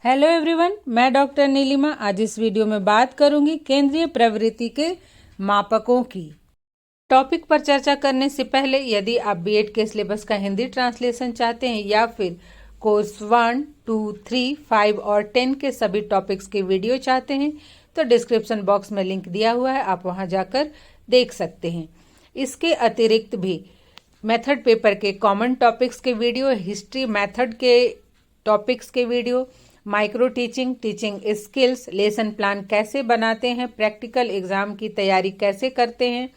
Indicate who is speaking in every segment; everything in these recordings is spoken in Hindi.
Speaker 1: हेलो एवरीवन, मैं डॉक्टर नीलिमा। आज इस वीडियो में बात करूंगी केंद्रीय प्रवृत्ति के मापकों की। टॉपिक पर चर्चा करने से पहले यदि आप बीएड के सिलेबस का हिंदी ट्रांसलेशन चाहते हैं या फिर कोर्स 1, 2, 3, 5 और 10 के सभी टॉपिक्स के वीडियो चाहते हैं तो डिस्क्रिप्शन बॉक्स में लिंक दिया हुआ है, आप वहां जाकर देख सकते हैं। इसके अतिरिक्त भी मेथड पेपर के कॉमन टॉपिक्स के वीडियो, हिस्ट्री मेथड के टॉपिक्स के video, micro teaching, teaching skills, lesson plan कैसे बनाते हैं, प्रैक्टिकल एग्जाम की तैयारी कैसे करते हैं,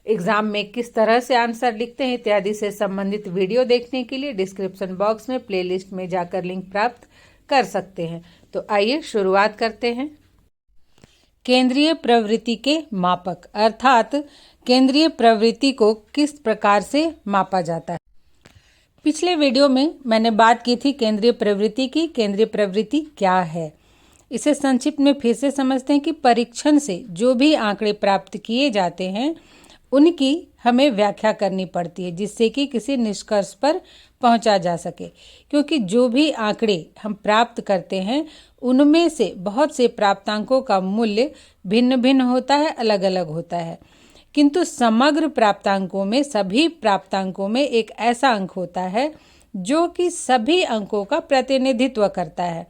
Speaker 1: एग्जाम में किस तरह से आंसर लिखते हैं इत्यादि से संबंधित वीडियो देखने के लिए डिस्क्रिप्शन बॉक्स में प्लेलिस्ट में जाकर लिंक प्राप्त कर सकते हैं। तो आइए शुरुआत करते हैं। केंद्रीय प्रवृत्ति के मापक अर्थात केंद्रीय प्रवृत्ति को किस प्रकार से मापा जाता है। पिछले वीडियो में मैंने बात की थी केंद्रीय प्रवृत्ति की। केंद्रीय प्रवृत्ति क्या है, इसे संक्षिप्त में फिर से समझते हैं कि परीक्षण से जो भी आंकड़े प्राप्त किए जाते हैं उनकी हमें व्याख्या करनी पड़ती है जिससे कि किसी निष्कर्ष पर पहुंचा जा सके। क्योंकि जो भी आंकड़े हम प्राप्त करते हैं उनमें से बहुत से प्राप्तांकों का मूल्य भिन्न भिन्न होता है, अलग अलग होता है, किंतु समग्र प्राप्तांकों में सभी प्राप्तांकों में एक ऐसा अंक होता है जो कि सभी अंकों का प्रतिनिधित्व करता है।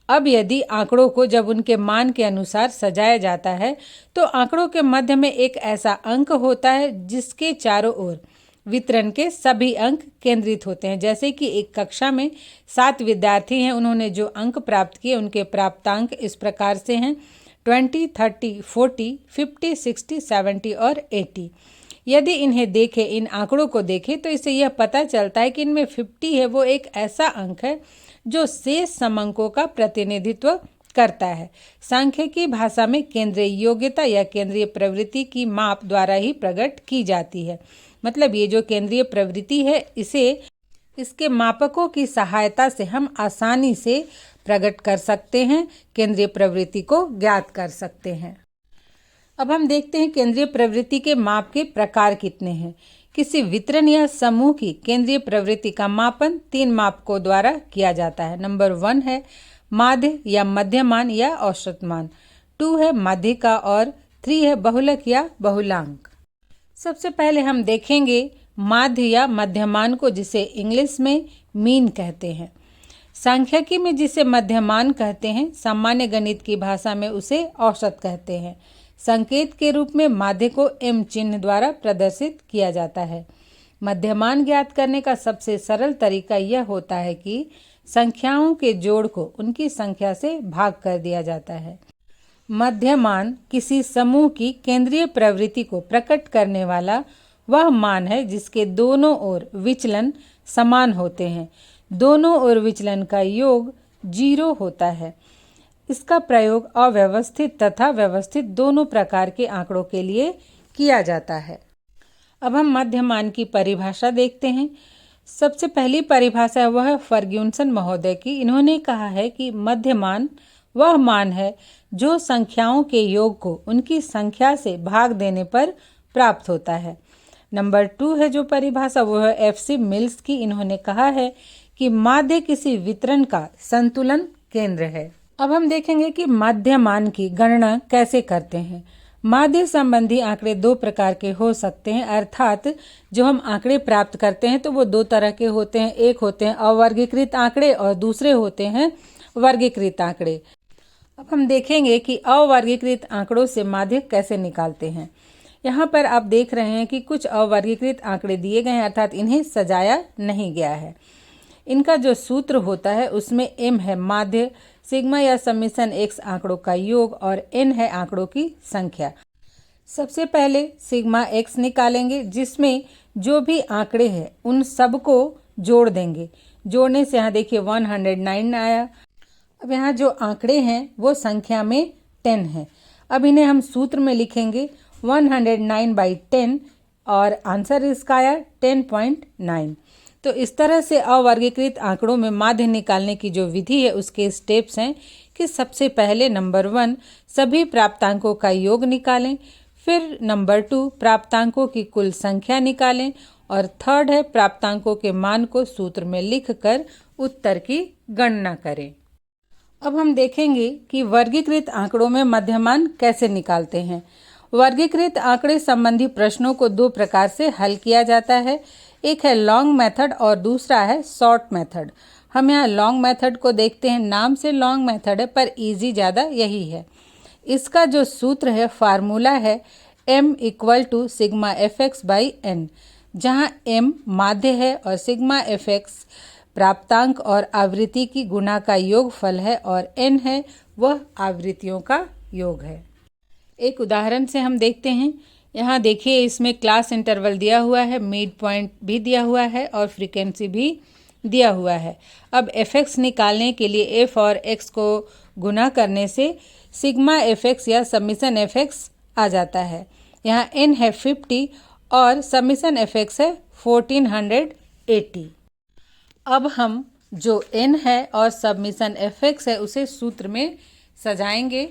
Speaker 1: अब यदि आंकड़ों को जब उनके मान के अनुसार सजाया जाता है तो आंकड़ों के मध्य में एक ऐसा अंक होता है जिसके चारों ओर वितरण के सभी अंक केंद्रित होते हैं। जैसे कि एक कक्षा में 7 विद्यार्थी हैं, उन्होंने जो अंक प्राप्त किए उनके प्राप्तांक इस प्रकार से हैं 20, 30, 40, 50, 60, 70 और 80। यदि इन्हें देखें, इन आंकड़ों को देखें तो इससे यह पता चलता है कि इनमें 50 है वो एक ऐसा अंक है जो शेष समअंकों का प्रतिनिधित्व करता है। सांख्यिकी भाषा में केंद्रीय योग्यता या केंद्रीय प्रवृत्ति की माप द्वारा ही प्रकट की जाती है। मतलब ये जो केंद्रीय प्रवृत्ति है इसके मापकों की सहायता से हम आसानी से प्रकट कर सकते हैं, केंद्रीय प्रवृत्ति को ज्ञात कर सकते हैं। अब हम देखते हैं केंद्रीय प्रवृत्ति के माप के प्रकार कितने हैं। किसी वितरण या समूह की केंद्रीय प्रवृत्ति का मापन 3 मापकों द्वारा किया जाता है। नंबर 1 है माध्य या मध्यमान या औसत मान, 2 है माध्यिका और 3 है बहुलक या बहुलांक। सबसे पहले हम देखेंगे माध्य या मध्यमान को, जिसे इंग्लिश में मीन कहते हैं। सांख्यिकी में जिसे मध्यमान कहते हैं, सामान्य गणित की भाषा में उसे औसत कहते हैं। संकेत के रूप में माध्य को एम चिन्ह द्वारा प्रदर्शित किया जाता है। मध्यमान ज्ञात करने का सबसे सरल तरीका यह होता है कि संख्याओं के जोड़ को उनकी संख्या से भाग कर दिया जाता है। मध्यमान किसी समूह की केंद्रीय प्रवृत्ति को प्रकट करने वाला वह मान है जिसके दोनों ओर विचलन समान होते हैं। दोनों ओर विचलन का योग 0 होता है। इसका प्रयोग अव्यवस्थित तथा व्यवस्थित दोनों प्रकार के आंकड़ों के लिए किया जाता है। अब हम मध्यमान की परिभाषा देखते हैं। सबसे पहली परिभाषा वह है फर्ग्यूसन महोदय की। इन्होंने कहा है कि मध्यमान वह मान है जो संख्याओं के योग को उनकी संख्या से भाग देने पर प्राप्त होता है। नंबर 2 है जो परिभाषा वह है FC मिल्स की। इन्होंने कहा है कि माध्य किसी वितरण का संतुलन केंद्र है। अब हम देखेंगे कि मध्यमान की गणना कैसे करते हैं। माध्य संबंधी आंकड़े 2 प्रकार के हो सकते हैं, अर्थात जो हम आंकड़े प्राप्त करते हैं तो वो 2 तरह के होते हैं। एक होते हैं अवर्गीकृत आंकड़े और दूसरे होते हैं वर्गीकृत आंकड़े। अब हम देखेंगे कि अवर्गीकृत आंकड़ों से माध्य कैसे निकालते हैं। यहाँ पर आप देख रहे हैं कि कुछ अवर्गीकृत आंकड़े दिए गए हैं, अर्थात इन्हें सजाया नहीं गया है। इनका जो सूत्र होता है उसमें m है माध्य, सिग्मा या समीशन x आंकड़ों का योग और n है आंकड़ों की संख्या। सबसे पहले सिग्मा x निकालेंगे जिसमें जो भी आंकड़े हैं उन सब को जोड़ देंगे। जोड़ने से यहाँ देखिए 109 आया। अब यहाँ जो आंकड़े हैं वो संख्या में 10 है। अब इन्हें हम सूत्र में लिखेंगे 109/10 और आंसर इसका आया 10.9। तो इस तरह से अवर्गीकृत आंकड़ों में माध्य निकालने की जो विधि है उसके स्टेप्स हैं कि सबसे पहले नंबर 1 सभी प्राप्तांकों का योग निकालें, फिर नंबर 2 प्राप्तांकों की कुल संख्या निकालें और थर्ड है प्राप्तांकों के मान को सूत्र में लिखकर उत्तर की गणना करें। अब हम देखेंगे कि वर्गीकृत आंकड़ों में मध्यमान कैसे निकालते हैं। वर्गीकृत आंकड़े संबंधी प्रश्नों को दो प्रकार से हल किया जाता है, एक है लॉन्ग मेथड और दूसरा है शॉर्ट मेथड। हम यहाँ लॉन्ग मेथड को देखते हैं, नाम से लॉन्ग मेथड है पर इजी ज़्यादा यही है। इसका जो सूत्र है, फार्मूला है m = सिग्मा fx/n, जहाँ m माध्य है और सिग्मा fx प्राप्तांक और आवृत्ति की गुणा का योगफल है और n है वह आवृत्तियों का योग है। एक उदाहरण से हम देखते हैं। यहाँ देखिए, इसमें क्लास इंटरवल दिया हुआ है, मिड पॉइंट भी दिया हुआ है और फ्रीक्वेंसी भी दिया हुआ है। अब fx निकालने के लिए f और x को गुना करने से सिग्मा fx या समीशन fx आ जाता है। यहाँ n है 50 और समीशन fx है 1480। अब हम जो n है और सबमिशन fx है उसे सूत्र में सजाएंगे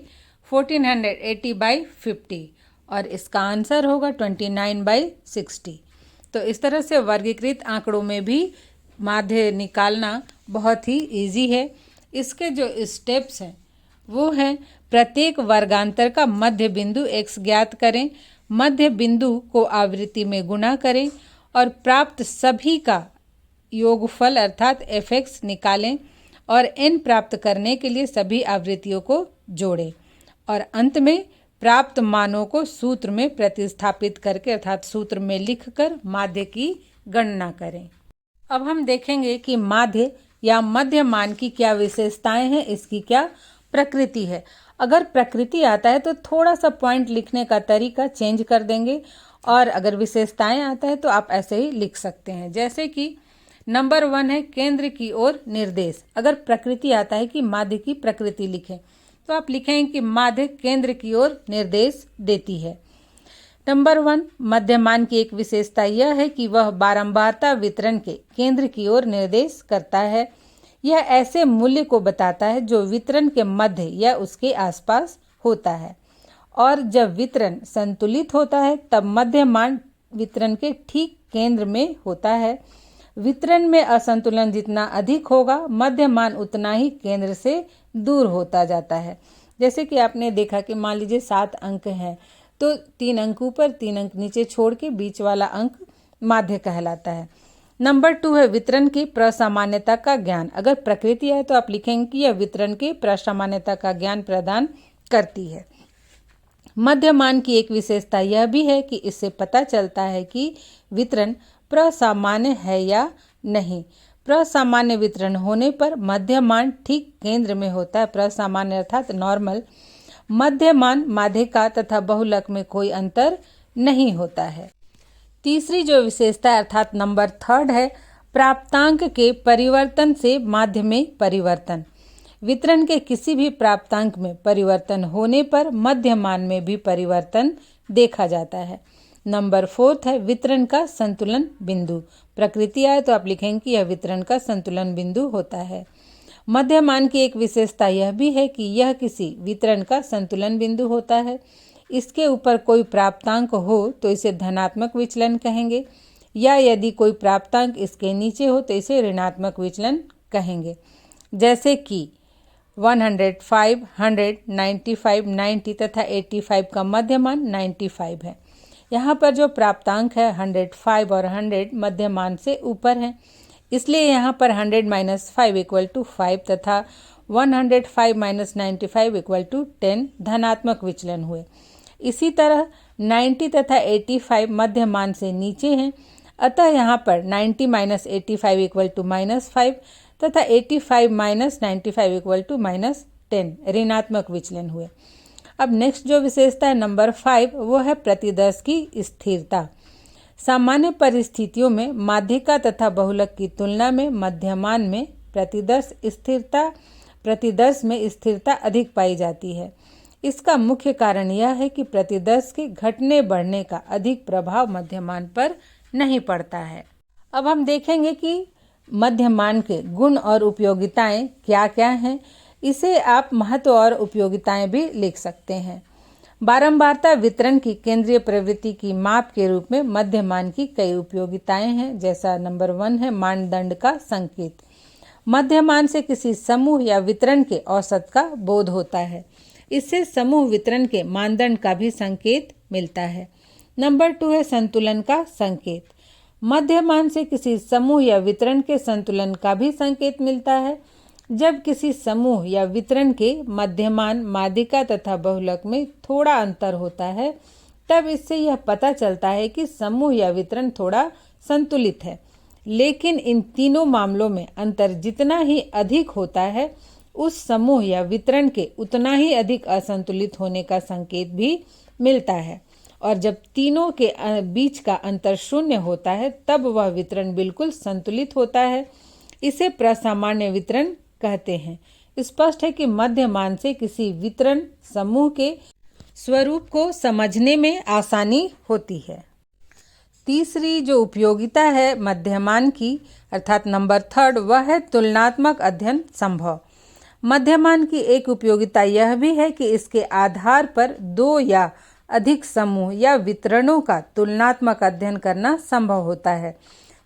Speaker 1: 1480/50 और इसका आंसर होगा 29/60। तो इस तरह से वर्गीकृत आंकड़ों में भी माध्य निकालना बहुत ही इजी है। इसके जो स्टेप्स हैं वो हैं, प्रत्येक वर्गांतर का मध्य बिंदु x ज्ञात करें, मध्य बिंदु को आवृत्ति में गुणा करें और प्राप्त सभी का योगफल अर्थात fx निकालें और n प्राप्त करने के लिए सभी आवृत्तियों को जोड़ें और अंत में प्राप्त मानों को सूत्र में प्रतिस्थापित करके अर्थात सूत्र में लिखकर माध्य की गणना करें। अब हम देखेंगे कि माध्य या मध्य मान की क्या विशेषताएं हैं, इसकी क्या प्रकृति है। अगर प्रकृति आता है तो थोड़ा सा पॉइंट लिखने का तरीका चेंज कर देंगे और अगर विशेषताएं आता है तो आप ऐसे ही लिख सकते हैं। जैसे कि नंबर 1 है केंद्र की ओर निर्देश। अगर प्रकृति आता है कि माध्य की प्रकृति लिखें तो आप लिखेंगे कि माध्य केंद्र की ओर निर्देश देती है। नंबर 1, मध्यमान की एक विशेषता यह है कि वह बारंबारता वितरण के केंद्र की ओर निर्देश करता है। यह ऐसे मूल्य को बताता है जो वितरण के मध्य या उसके आसपास होता है और जब वितरण संतुलित होता है तब मध्यमान वितरण के ठीक केंद्र में होता है। वितरण में असंतुलन जितना अधिक होगा मध्यमान उतना ही केंद्र से दूर होता जाता है। जैसे कि आपने देखा कि मान लीजिए 7 अंक हैं तो 3 अंक ऊपर 3 अंक नीचे छोड़ के बीच वाला अंक माध्य कहलाता है। नंबर 2 है वितरण की प्रसामान्यता का ज्ञान। अगर प्रकृति है तो आप लिखेंगे कि यह वितरण की प्रसामान्यता का ज्ञान प्रदान करती है। मध्यमान की एक विशेषता यह भी है कि इससे पता चलता है कि वितरण प्रसामान्य है या नहीं। प्रसामान्य वितरण होने पर मध्यमान ठीक केंद्र में होता है। प्रसामान्य अर्थात नॉर्मल। मध्यमान माध्यिका तथा बहुलक में कोई अंतर नहीं होता है। तीसरी जो विशेषता है अर्थात नंबर 3 है प्राप्तांक के परिवर्तन से माध्य में परिवर्तन। वितरण के किसी भी प्राप्तांक में परिवर्तन होने पर मध्यमान में भी परिवर्तन देखा जाता है। नंबर 4 है वितरण का संतुलन बिंदु। प्रकृति आए तो आप लिखेंगे कि यह वितरण का संतुलन बिंदु होता है। मध्यमान की एक विशेषता यह भी है कि यह किसी वितरण का संतुलन बिंदु होता है। इसके ऊपर कोई प्राप्तांक हो तो इसे धनात्मक विचलन कहेंगे या यदि कोई प्राप्तांक इसके नीचे हो तो इसे ऋणात्मक विचलन कहेंगे। जैसे कि 105, 100, 95, 90 तथा 85 का मध्यमान 95 है। यहाँ पर जो प्राप्तांक है 105 और 100 मध्यमान से ऊपर है, इसलिए यहाँ पर 100 - 5 = 5 तथा 105 - 95 = 10 धनात्मक विचलन हुए। इसी तरह 90 तथा 85 मध्यमान से नीचे हैं, अतः यहाँ पर 90 - 85 = -5 तथा 85 - 95 = -10 ऋणात्मक विचलन हुए। अब नेक्स्ट जो विशेषता है नंबर 5 वो है प्रतिदर्श की स्थिरता। सामान्य परिस्थितियों में माध्यिका तथा बहुलक की तुलना में मध्यमान में प्रतिदर्श में स्थिरता अधिक पाई जाती है। इसका मुख्य कारण यह है कि प्रतिदर्श के घटने बढ़ने का अधिक प्रभाव मध्यमान पर नहीं पड़ता है। अब हम देखेंगे कि मध्यमान के गुण और उपयोगिताएं क्या क्या हैं। इसे आप महत्व और उपयोगिताएं भी लिख सकते हैं। बारंबारता वितरण की केंद्रीय प्रवृत्ति की माप के रूप में मध्यमान की कई उपयोगिताएं हैं। जैसा नंबर 1 है मानदंड का संकेत। मध्यमान से किसी समूह या वितरण के औसत का बोध होता है। इससे समूह वितरण के मानदंड का भी संकेत मिलता है। नंबर 2 है संतुलन का संकेत। मध्यमान से किसी समूह या वितरण के संतुलन का भी संकेत मिलता है। जब किसी समूह या वितरण के मध्यमान, माध्यिका तथा बहुलक में थोड़ा अंतर होता है, तब इससे यह पता चलता है कि समूह या वितरण थोड़ा संतुलित है। लेकिन इन तीनों मामलों में अंतर जितना ही अधिक होता है, उस समूह या वितरण के उतना ही अधिक असंतुलित होने का संकेत भी मिलता है। और जब तीनों के बीच का अंतर शून्य होता है, तब वह वितरण बिल्कुल संतुलित होता है। इसे प्रसामान्य वितरण कहते हैं। स्पष्ट है कि मध्यमान से किसी वितरण समूह के स्वरूप को समझने में आसानी होती है। तीसरी जो उपयोगिता है मध्यमान की, अर्थात नंबर 3, वह है तुलनात्मक अध्ययन संभव। मध्यमान की एक उपयोगिता यह भी है कि इसके आधार पर दो या अधिक समूह या वितरणों का तुलनात्मक अध्ययन करना संभव होता है।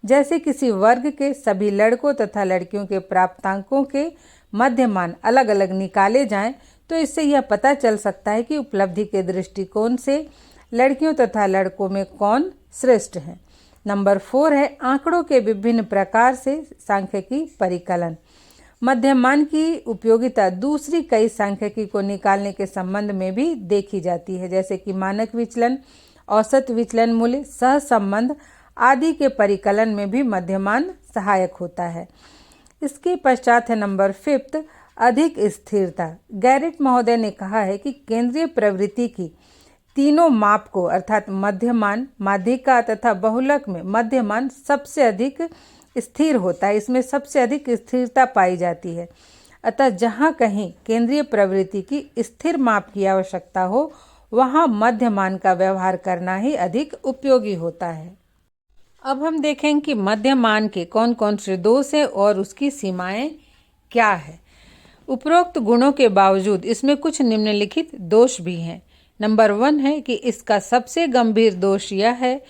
Speaker 1: जैसे किसी वर्ग के सभी लड़कों तथा लड़कियों के प्राप्तांकों के मध्यमान अलग अलग निकाले जाएं, तो इससे यह पता चल सकता है कि उपलब्धि के दृष्टिकोण से लड़कियों तथा लड़कों में कौन श्रेष्ठ है। नंबर 4 है आंकड़ों के विभिन्न प्रकार से सांख्यिकी परिकलन। मध्यमान की उपयोगिता दूसरी कई सांख्यिकी को निकालने के संबंध में भी देखी जाती है, जैसे कि मानक विचलन, औसत विचलन मूल्य, सहसंबंध आदि के परिकलन में भी मध्यमान सहायक होता है। इसके पश्चात है नंबर 5, अधिक स्थिरता। गैरेट महोदय ने कहा है कि केंद्रीय प्रवृत्ति की तीनों माप को, अर्थात मध्यमान, माध्यिका तथा बहुलक में मध्यमान सबसे अधिक स्थिर होता है। इसमें सबसे अधिक स्थिरता पाई जाती है। अतः जहाँ कहीं केंद्रीय प्रवृत्ति की स्थिर माप की आवश्यकता हो, वहाँ मध्यमान का व्यवहार करना ही अधिक उपयोगी होता है। अब हम देखेंगे कि मध्यमान के कौन कौन से दोष हैं और उसकी सीमाएं क्या है। उपरोक्त गुणों के बावजूद इसमें कुछ निम्नलिखित दोष भी हैं। नंबर 1 है कि इसका सबसे गंभीर दोष यह है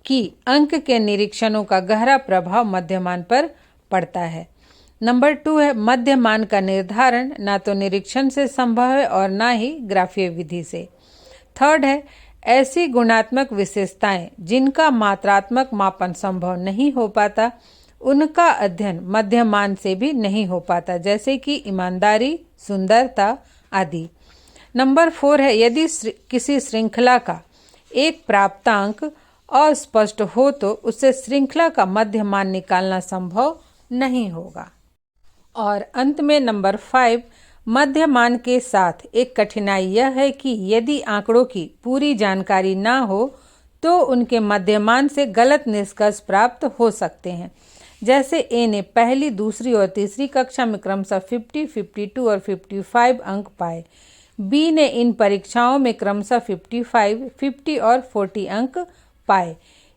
Speaker 1: कि अंक के निरीक्षणों का गहरा प्रभाव मध्यमान पर पड़ता है। नंबर 2 है मध्यमान का निर्धारण ना तो निरीक्षण से संभव है और ना ही ग्राफीय विधि से। 3rd है ऐसी गुणात्मक विशेषताएं जिनका मात्रात्मक मापन संभव नहीं हो पाता, उनका अध्ययन मध्यमान से भी नहीं हो पाता, जैसे कि ईमानदारी, सुंदरता आदि। नंबर 4 है यदि किसी श्रृंखला का एक प्राप्तांक अस्पष्ट हो तो उससे श्रृंखला का मध्यमान निकालना संभव नहीं होगा। और अंत में नंबर 5, मध्यमान के साथ एक कठिनाई यह है कि यदि आंकड़ों की पूरी जानकारी ना हो तो उनके मध्यमान से गलत निष्कर्ष प्राप्त हो सकते हैं। जैसे ए ने पहली, दूसरी और तीसरी कक्षा में क्रमशः 50, 52 और 55 अंक पाए। बी ने इन परीक्षाओं में क्रमशः 55, 50 और 40 अंक पाए।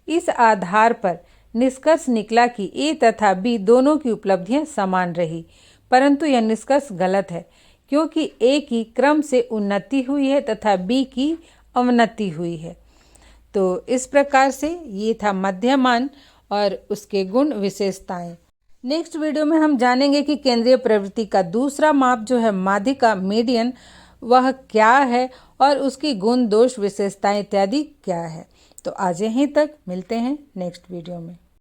Speaker 1: इस आधार पर निष्कर्ष निकला कि ए तथा बी दोनों की उपलब्धियां समान रही, परंतु यह निष्कर्ष गलत है क्योंकि ए की क्रम से उन्नति हुई है तथा बी की अवनति हुई है। तो इस प्रकार से ये था मध्यमान और उसके गुण विशेषताएं। नेक्स्ट वीडियो में हम जानेंगे कि केंद्रीय प्रवृत्ति का दूसरा माप जो है माध्यिका, मीडियन, वह क्या है और उसकी गुण, दोष, विशेषताएं इत्यादि क्या है। तो आज यहीं तक, मिलते हैं नेक्स्ट वीडियो में।